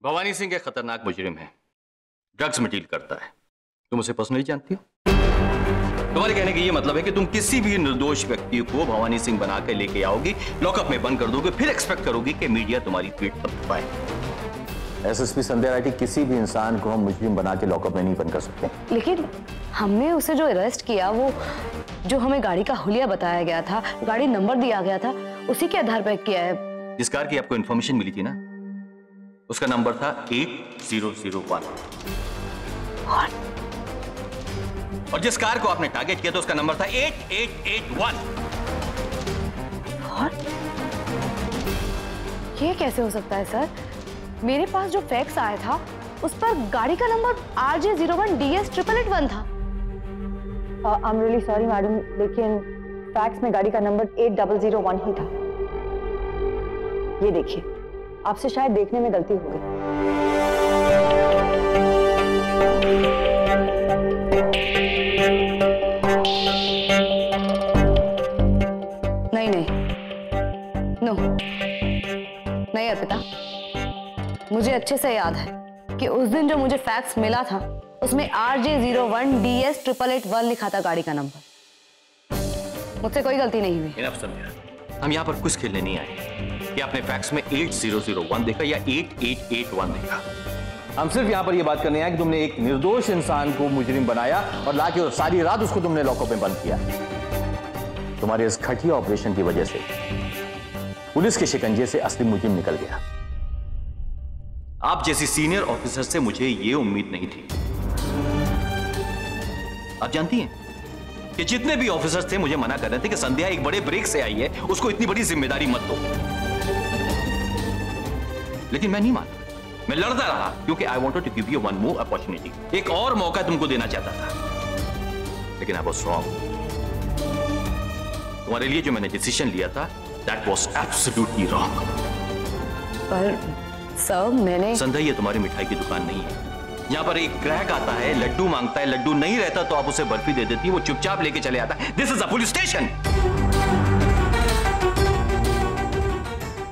भवानी सिंह एक खतरनाक मुजरिम है, ड्रग्स में डील करता है। तुम उसे पर्सनली जानती हो? तुम्हारे कहने का ये मतलब है कि तुम किसी भी निर्दोष व्यक्ति को भवानी सिंह बना के लेके आओगी, लॉकअप में बंद कर दोगे, फिर एक्सपेक्ट करोगी कि मीडिया तुम्हारी ट्वीट पर पाए। एसएसपी संध्या राठी, किसी भी इंसान को हम मुजरिम बना के लॉकअप में नहीं बंद कर सकते। लेकिन हमने उसे जो अरेस्ट किया, वो जो हमें गाड़ी का हुलिया बताया गया था, गाड़ी नंबर दिया गया था, उसी के आधार पर किया है। जिस कार की आपको इंफॉर्मेशन मिली थी ना, उसका नंबर था 8001। और जिस कार को आपने टारगेट किया था उसका नंबर था 8881। ये कैसे हो सकता है सर? मेरे पास जो फैक्स आया था उस पर गाड़ी का नंबर RJ01DS881 था। I am really sorry madam, लेकिन फैक्स में गाड़ी का नंबर 8001 ही था। ये देखिए, आपसे शायद देखने में गलती हो गई। नहीं, नो, नहीं अर्पिता, मुझे अच्छे से याद है कि उस दिन जो मुझे फैक्स मिला था उसमें RJ01DS881 लिखा था गाड़ी का नंबर। मुझसे कोई गलती नहीं हुई। इनफ संध्या, हम यहाँ पर कुछ खेलने नहीं आए कि आपने फैक्स में 8001 देखा या 8881 देखा। हम सिर्फ यहाँ पर यह बात करने आए कि तुमने एक निर्दोष इंसान को मुजरिम बनाया और लाके और सारी रात उसको तुमने लॉकअप में बंद किया। तुम्हारे इस घटिया ऑपरेशन की वजह से पुलिस के शिकंजे से असली मुजरिम निकल गया। आप जैसी सीनियर ऑफिसर से मुझे यह उम्मीद नहीं थी। आप जानती हैं कि जितने भी ऑफिसर्स थे मुझे मना कर रहे थे कि संध्या एक बड़े ब्रेक से आई है, उसको इतनी बड़ी जिम्मेदारी मत दो। लेकिन मैं नहीं माना, मैं लड़ता रहा क्योंकि I wanted to give you one more opportunity. एक और मौका तुमको देना चाहता था, लेकिन आई वाज रॉन्ग। तुम्हारे लिए जो मैंने डिसीजन लिया था, दैट वाज एब्सोल्युटली रॉन्ग। पर सर, मैंने संध्या, ये तुम्हारी मिठाई की दुकान नहीं है। यहाँ पर एक ग्राहक आता है, लड्डू मांगता है, लड्डू नहीं रहता तो आप उसे बर्फी दे देती, वो चुपचाप लेके चले आता है। This is a police station.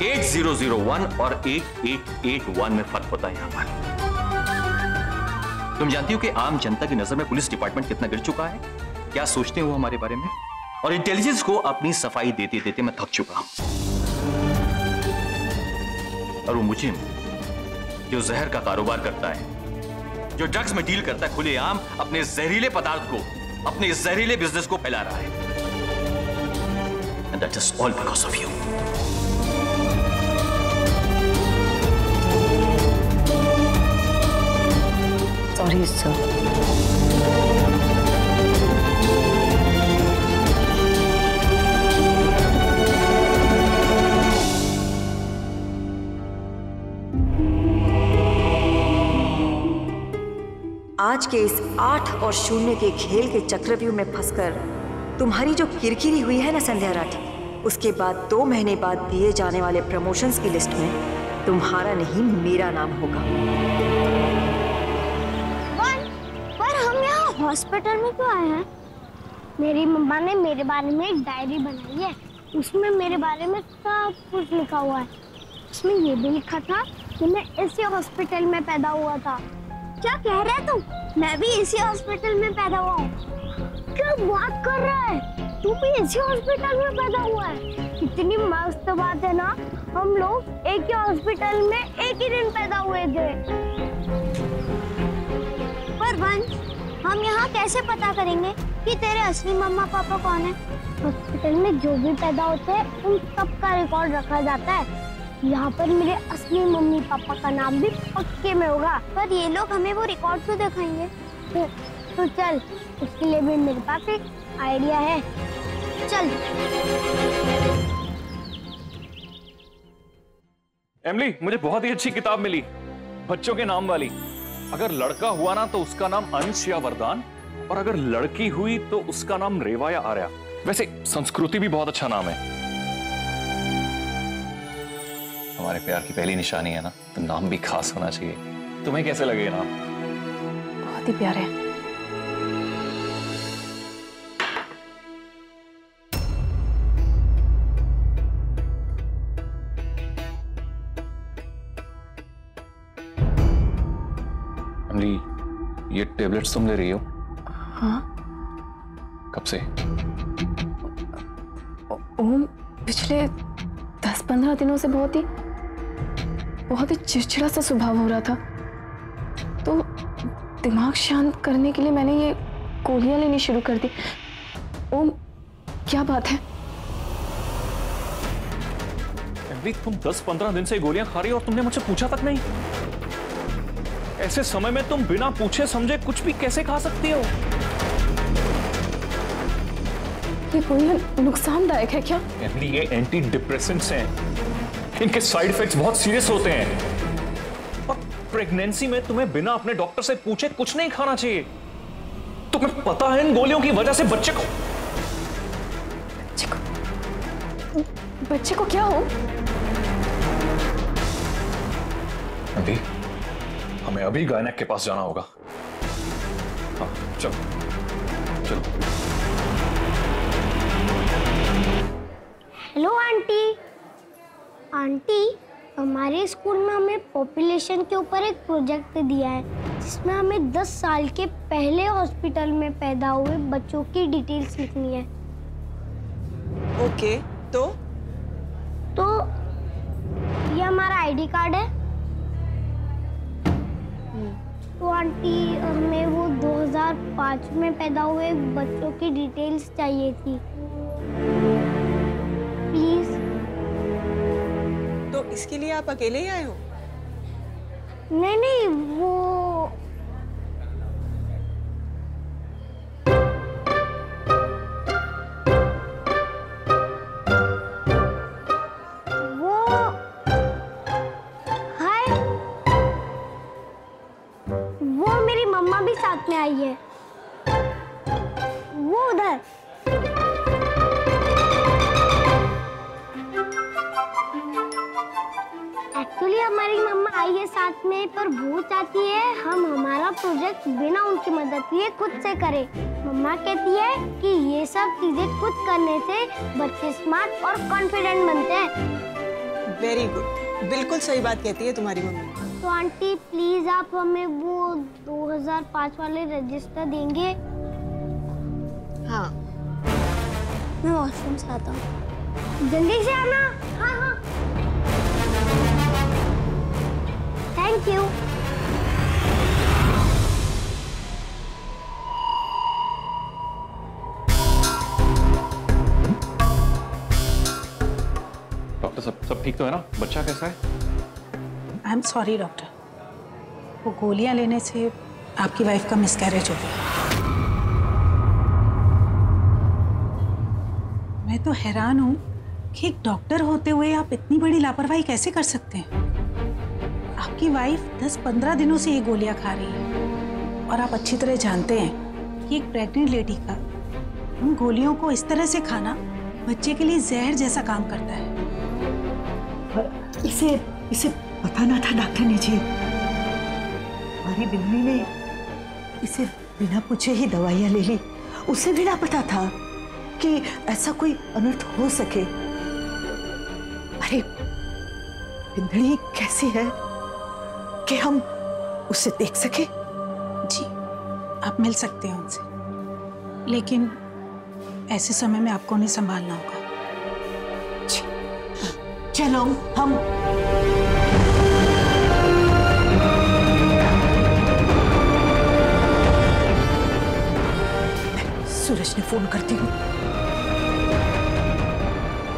8001 और 8881 में फर्क होता है यहाँ पर। तुम जानती हो कि आम जनता की नजर में पुलिस डिपार्टमेंट कितना गिर चुका है? क्या सोचते हो वो हमारे बारे में? और इंटेलिजेंस को अपनी सफाई देते देते मैं थक चुका हूं। और वो मुजरिम जो जहर का कारोबार करता है, जो ड्रग्स में डील करता है, खुलेआम अपने जहरीले पदार्थ को, अपने जहरीले बिजनेस को फैला रहा है। And that is all because of you. Sorry sir. आज के इस 8 और 0 के खेल के चक्रव्यूह में फंसकर तुम्हारी जो किरकिरी हुई है ना संध्या राठी, उसके बाद 2 महीने बाद दिए जाने वाले प्रमोशंस की लिस्ट में तुम्हारा नहीं मेरा नाम होगा। पर हम यहाँ हॉस्पिटल में क्यों आए हैं? मेरी मम्मा ने मेरे बारे में एक डायरी बनाई है, उसमें मेरे बारे में सब कुछ लिखा हुआ है। उसमें ये भी लिखा था कि मैं इसी हॉस्पिटल में पैदा हुआ था। क्या कह रहे हैं तुम? मैं भी इसी हॉस्पिटल में पैदा हुआ हूँ। क्या बात कर रहा है? तू भी इसी हॉस्पिटल में पैदा हुआ है? कितनी मस्त बात है ना, हम लोग एक ही हॉस्पिटल में एक ही दिन पैदा हुए थे। पर वंश, हम यहाँ कैसे पता करेंगे कि तेरे असली मम्मा पापा कौन है? हॉस्पिटल में जो भी पैदा होते हैं उन सबका रिकॉर्ड रखा जाता है। यहाँ पर मेरे असली मम्मी पापा का नाम भी पक्के में होगा। पर ये लोग हमें वो रिकॉर्ड तो दिखाएंगे। तो चल, उसके लिए भी मेरे पास एक आइडिया है। चल। एमली, मुझे बहुत ही अच्छी किताब मिली, बच्चों के नाम वाली। अगर लड़का हुआ ना तो उसका नाम अंश या वरदान, और अगर लड़की हुई तो उसका नाम रेवा या आर्या। वैसे संस्कृति भी बहुत अच्छा नाम है। हमारे प्यार की पहली निशानी है ना, तो नाम भी खास होना चाहिए। तुम्हें कैसे लगे नाम? बहुत ही प्यारे। ये टेबलेट्स तुम ले रही हो? हाँ। कब से? ओम, पिछले 10-15 दिनों से बहुत ही चिड़चिड़ा सा स्वभाव हो रहा था, तो दिमाग शांत करने के लिए मैंने ये गोलियां लेनी शुरू कर दी। ओम, क्या बात है? तुम 10-15 दिन से गोलियां खा रही हो और तुमने मुझसे पूछा तक नहीं? ऐसे समय में तुम बिना पूछे समझे कुछ भी कैसे खा सकती हो? ये गोलियां नुकसानदायक है क्या? ये एंटी डिप्रेसेंट्स हैं, इनके साइड इफेक्ट्स बहुत सीरियस होते हैं और प्रेगनेंसी में तुम्हें बिना अपने डॉक्टर से पूछे कुछ नहीं खाना चाहिए। तुम्हें पता है इन गोलियों की वजह से बच्चे को क्या हो? अभी हमें अभी गायनेक के पास जाना होगा। हाँ, चलो चलो। Hello aunty. आंटी, हमारे स्कूल में हमें पॉपुलेशन के ऊपर एक प्रोजेक्ट दिया है जिसमें हमें 10 साल के पहले हॉस्पिटल में पैदा हुए बच्चों की डिटेल्स लिखनी है। ओके, तो ये हमारा आईडी कार्ड है। तो आंटी, हमें वो 2005 में पैदा हुए बच्चों की डिटेल्स चाहिए थी, प्लीज। तो इसके लिए आप अकेले ही आए हो? नहीं, वो मेरी मम्मा भी साथ में आई है, वो उधर। एक्चुअली हमारी मम्मा आई है साथ में, पर वो चाहती है हम हमारा प्रोजेक्ट बिना उनकी मदद लिए खुद से करें। मम्मा कहती है कि ये सब चीजें खुद करने से बच्चे स्मार्ट और कॉन्फिडेंट बनते हैं। वेरी गुड, बिल्कुल सही बात कहती है तुम्हारी मम्मी। तो आंटी, प्लीज आप हमें वो 2005 वाले रजिस्टर देंगे? हाँ, मैं वॉशरूम से आता हूँ, जल्दी से आना। हाँ। Thank you. डॉक्टर, सब ठीक तो है ना? बच्चा कैसा है? आई एम सॉरी डॉक्टर, वो गोलियां लेने से आपकी वाइफ का मिसकैरेज हो गया। मैं तो हैरान हूँ कि एक डॉक्टर होते हुए आप इतनी बड़ी लापरवाही कैसे कर सकते हैं। आपकी वाइफ 10-15 दिनों से ये गोलियां खा रही है और आप अच्छी तरह जानते हैं कि एक प्रेग्नेंट लेडी का उन गोलियों को इस तरह से खाना बच्चे के लिए जहर जैसा काम करता है। इसे पता ना था डॉक्टर ने जी। हमारी बिन्नी ने इसे बिना पूछे ही दवाइयां ले ली। उसे भी ना पता था कि ऐसा कोई अनर्थ हो सके। अरे बिंदड़ी कैसी है कि हम उसे देख सके? जी, आप मिल सकते हैं उनसे, लेकिन ऐसे समय में आपको उन्हें संभालना होगा। चलो हम। सूरज ने फोन करती हूँ।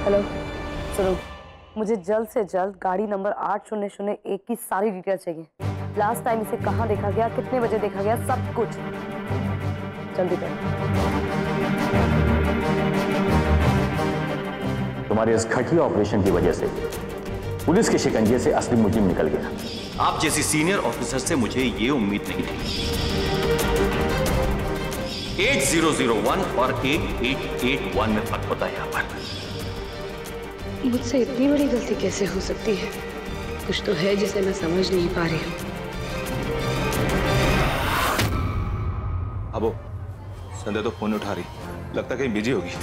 हेलो, सुनो, मुझे जल्द से जल्द गाड़ी नंबर 8001 की सारी डिटेल चाहिए। लास्ट टाइम इसे कहाँ देखा गया, कितने बजे देखा गया, सब कुछ जल्दी करो। तुम्हारे इस घटिया ऑपरेशन की वजह से पुलिस के शिकंजे से असली मुजरिम निकल गया। आप जैसी सीनियर ऑफिसर से मुझे ये उम्मीद नहीं थी। 8001 और 8881 में फर्क होता है यहाँ पर। मुझसे इतनी बड़ी गलती कैसे हो सकती है? कुछ तो है जिसे मैं समझ नहीं पा रही हूँ। अबो, संध्या तो फोन उठा रही, लगता कहीं बिजी होगी।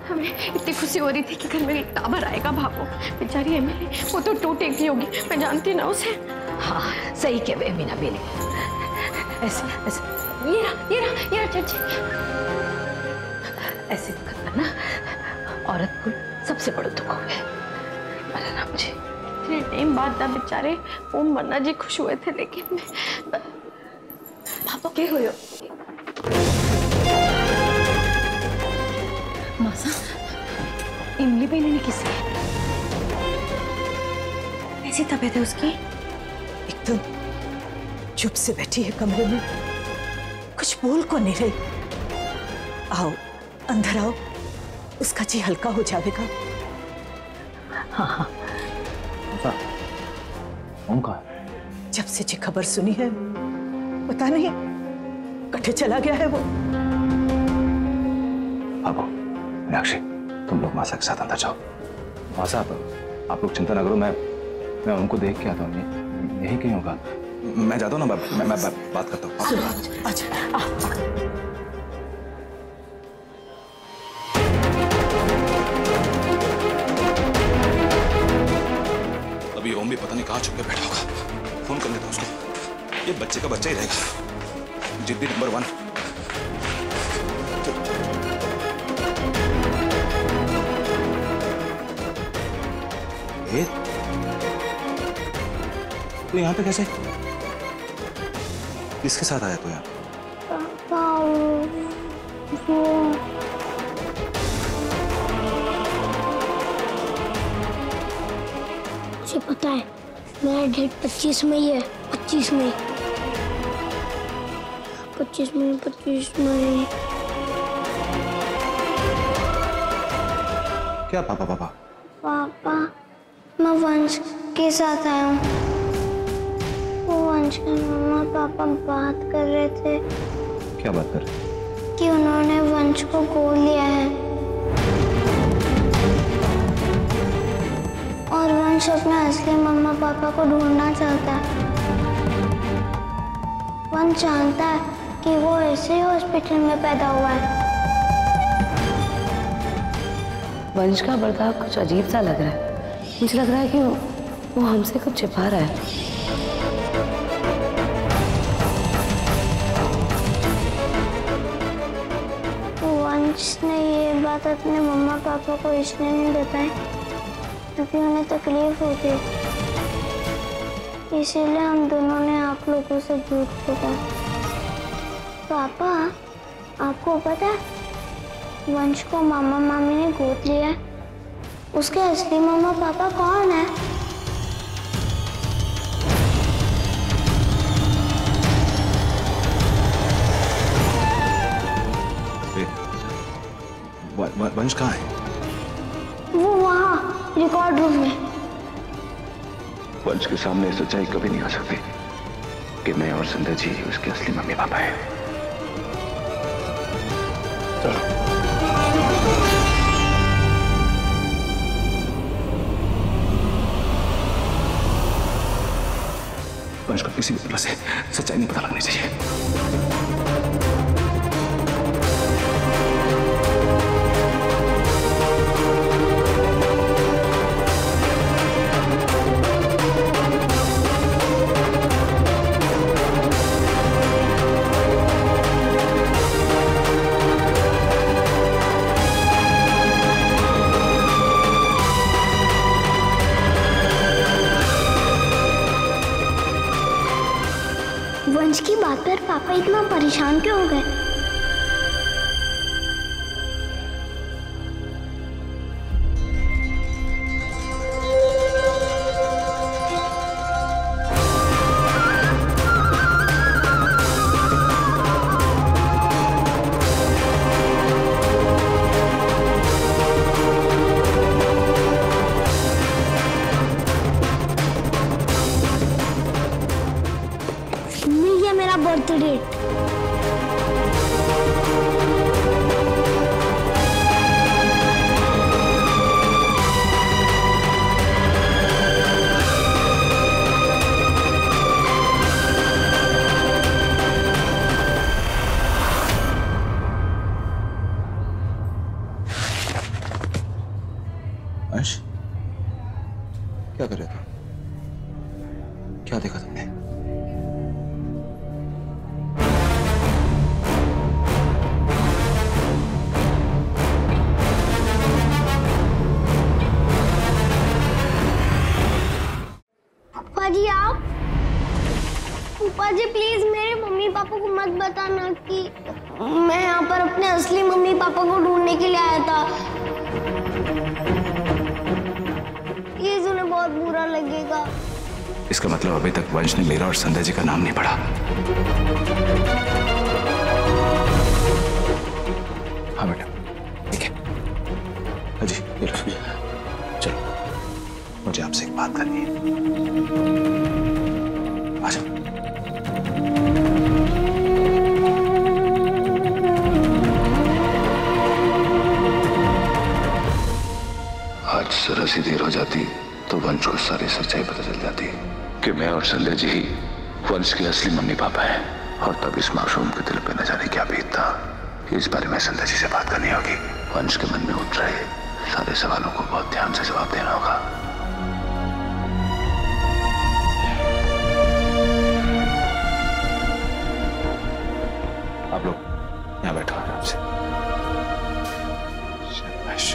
हमें इतनी खुशी हो रही थी कि घर में एक टावर आएगा। भागो, बेचारी एमिली, वो तो टूटेगी होगी, मैं जानती ना उसे। हाँ सही कह रहे मीना बेली। ऐसे ऐसे ये रहा चाची। ऐसे करना ना औरत को सबसे बड़ा दुख हुआ है। मरा ना मुझे इतने टाइम बाद ना बेचारे वो मन्ना जी खुश हुए थे, लेकिन पापा क्या हुआ? मासा इमली बहनी ने किसी कैसी तबीयत है उसकी? एकदम चुप से बैठी है कमरे में, कुछ बोल को नहीं रही। आओ अंदर आओ, उसका जी हल्का हो जाएगा। हाँ उनका जब से जी खबर सुनी है पता नहीं कटे चला गया है वो। भागो मीनाक्षी, तुम लोग मासा के साथ अंदर जाओ। मासा आप लोग चिंता ना करो, मैं उनको देख के आता हूँ, यही कहीं होगा। मैं जाता हूँ ना, मैं बात करता हूँ। अभी ओम भी पता नहीं कहाँ छुप के बैठा होगा, फोन कर लेता उसको। ये बच्चे का बच्चा ही रहेगा, जिद्दी नंबर 1। तो यहाँ पे कैसे, किसके साथ आया तो यहाँ? मुझे पता है मेरा डेट 25 मई है। 25 मई 25 मई 25 मई। क्या पापा? पापा मैं वंश के साथ आया हूँ। वो वंश के मम्मा पापा बात कर रहे थे। क्या बात कर रहे? कि उन्होंने वंश को गोद लिया है और वंश अपने असली मम्मा पापा को ढूंढना चाहता है। वंश जानता है कि वो ऐसे ही हॉस्पिटल में पैदा हुआ है। वंश का बर्ताव कुछ अजीब सा लग रहा है। मुझे लग रहा है कि वो हमसे कुछ छिपा रहा है। वंश ने ये बात अपने मम्मा पापा को इसलिए नहीं बताई क्योंकि उन्हें तकलीफ होती, इसीलिए हम दोनों ने आप लोगों से झूठ बोला। पापा आपको पता है वंश को मामा मामी ने गोद लिया है। उसके असली मम्मा पापा कौन है? वंश कहाँ है? वो वहाँ रिकॉर्ड रूम में। वंश के सामने सच्चाई कभी नहीं आ सकती कि मैं और संध्या जी उसके असली मम्मी पापा हैं। चलो। वंश को किसी भी तरह से सच्चाई नहीं पता लगनी चाहिए। वंश की बात पर पापा इतना परेशान क्यों हो गए? मिल गया मेरा बर्थ डेट। अंश क्या कर रहे थे? क्या देखा तुमने? पापा जी आप, पापा जी प्लीज मेरे मम्मी पापा को मत बताना कि मैं यहाँ पर अपने असली मम्मी पापा को ढूंढने के लिए आया था। प्लीज उन्हें बहुत बुरा लगेगा। इसका मतलब अभी तक वंश ने मेरा और संध्या जी का नाम नहीं पढ़ा। हाँ बेटा, ठीक है। अजी ये लो, चलो मुझे आपसे एक बात करनी है। आ जाओ। आज जरा सी देर हो जाती तो वंश को सारी सच्चाई पता चल जाती कि मैं और संध्या जी ही वंश के असली मम्मी पापा हैं। और तब इस मासूम के दिल पे न जाने क्या बीतता। इस बारे में संध्या जी से बात करनी होगी। वंश के मन में उठ रहे सारे सवालों को बहुत ध्यान से जवाब देना होगा। आप लोग यहाँ बैठो आराम से। शाबाश।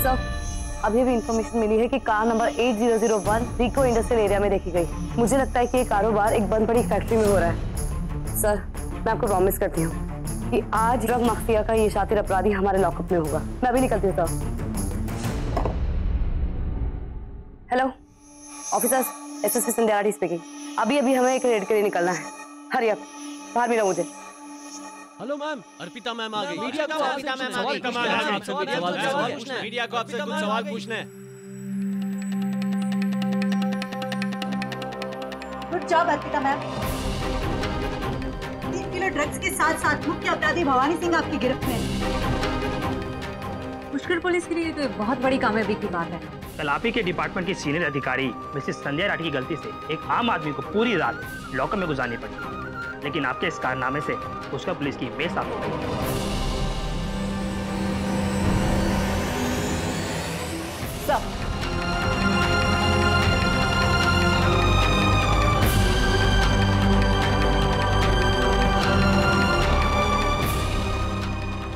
सर, अभी भी इंफॉर्मेशन मिली है कि कार नंबर 8001 रिको इंडस्ट्रियल एरिया में देखी गई। मुझे लगता है कि ये कारोबार एक बंद पड़ी फैक्ट्री में हो रहा है। सर, मैं आपको प्रॉमिस करती हूँ कि आज ड्रग माफिया का ये शातिर अपराधी हमारे लॉकअप में होगा। मैं अभी निकलती हूँ सर। हेलो ऑफिसर्स, एसएसपी संध्या राठी स्पीकिंग। अभी हमें एक रेड के लिए निकलना है। हरी अप, बाहर मिला मुझे। हेलो मैम, अर्पिता मैम आ गई। मीडिया को आपसे कुछ सवाल पूछना है। Good job Arpita ma'am. 3 kilo drugs के साथ मुख्य अपराधी भवानी सिंह आपकी गिरफ्त में। पुष्कर पुलिस के लिए तो बहुत बड़ी कामयाबी की बात है। कल आप ही के डिपार्टमेंट की सीनियर अधिकारी मिसेस संध्या राठी की गलती से एक आम आदमी को पूरी रात लॉकअप में गुजारनी पड़ी, लेकिन आपके इस कारनामे से पुष्कर पुलिस की इमेज साफ हो गई।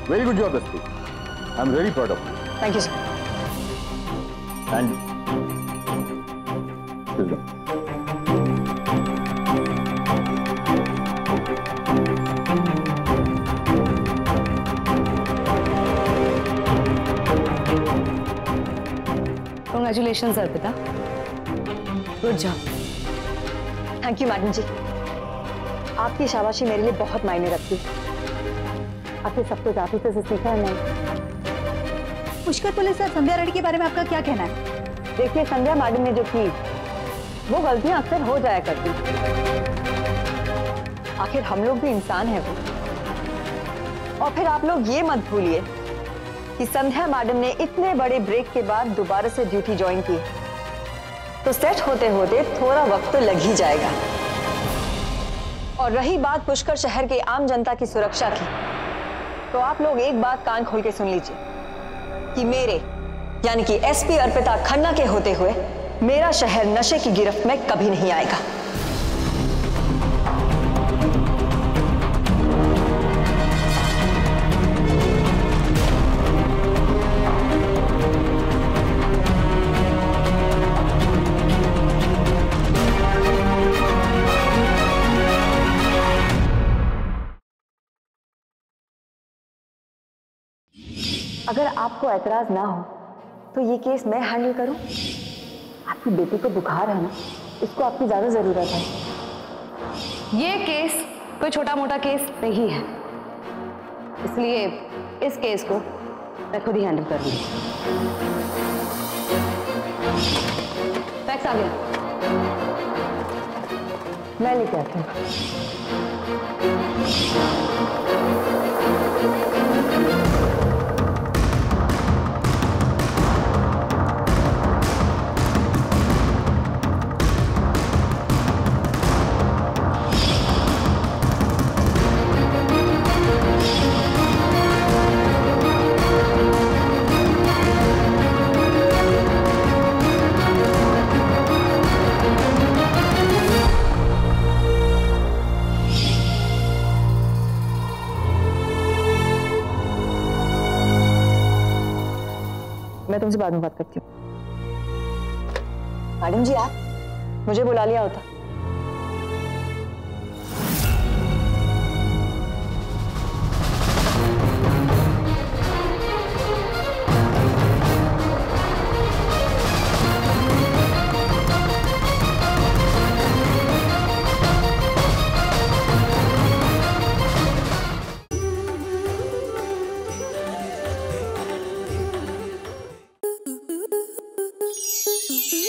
Very good job, SP. I'm really proud of you. Thank you, sir. And please go. Congratulations, Arpita. Good job. Thank you madam ji. आपकी शाबाशी मेरे लिए बहुत मायने रखती है। आपके सब कुछ आप ही से सीखा है मैंने। पुष्कर पुलिस और संध्या राठी के बारे में आपका क्या कहना है? देखिए, संध्या मैडम ने जो की वो गलतियां अक्सर हो जाया करती। आखिर हम लोग भी इंसान हैं वो। और फिर आप लोग ये मत भूलिए कि संध्या मैडम ने इतने बड़े ब्रेक के बाद दोबारा से ड्यूटी ज्वाइन की, तो सेट होते होते थोड़ा वक्त तो लग ही जाएगा। और रही बात पुष्कर शहर के आम जनता की सुरक्षा की, तो आप लोग एक बात कान खोल के सुन लीजिए कि मेरे यानी कि एसपी अर्पिता खन्ना के होते हुए मेरा शहर नशे की गिरफ्त में कभी नहीं आएगा। अगर आपको एतराज ना हो तो ये केस मैं हैंडल करूं? आपकी बेटी को बुखार है ना, इसको आपकी ज्यादा जरूरत है। ये केस कोई छोटा मोटा केस नहीं है, इसलिए इस केस को मैं खुद ही हैंडल करूंगी। फैक्स आ गया, मैं लेके आती हूँ। मैं तुमसे बाद में बात करती हूँ। मैडम जी आप मुझे बुला लिया होता।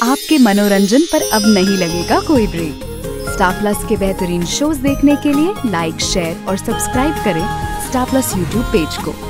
आपके मनोरंजन पर अब नहीं लगेगा कोई ब्रेक। स्टार प्लस के बेहतरीन शोज देखने के लिए लाइक, शेयर और सब्सक्राइब करें स्टार प्लस यूट्यूब पेज को।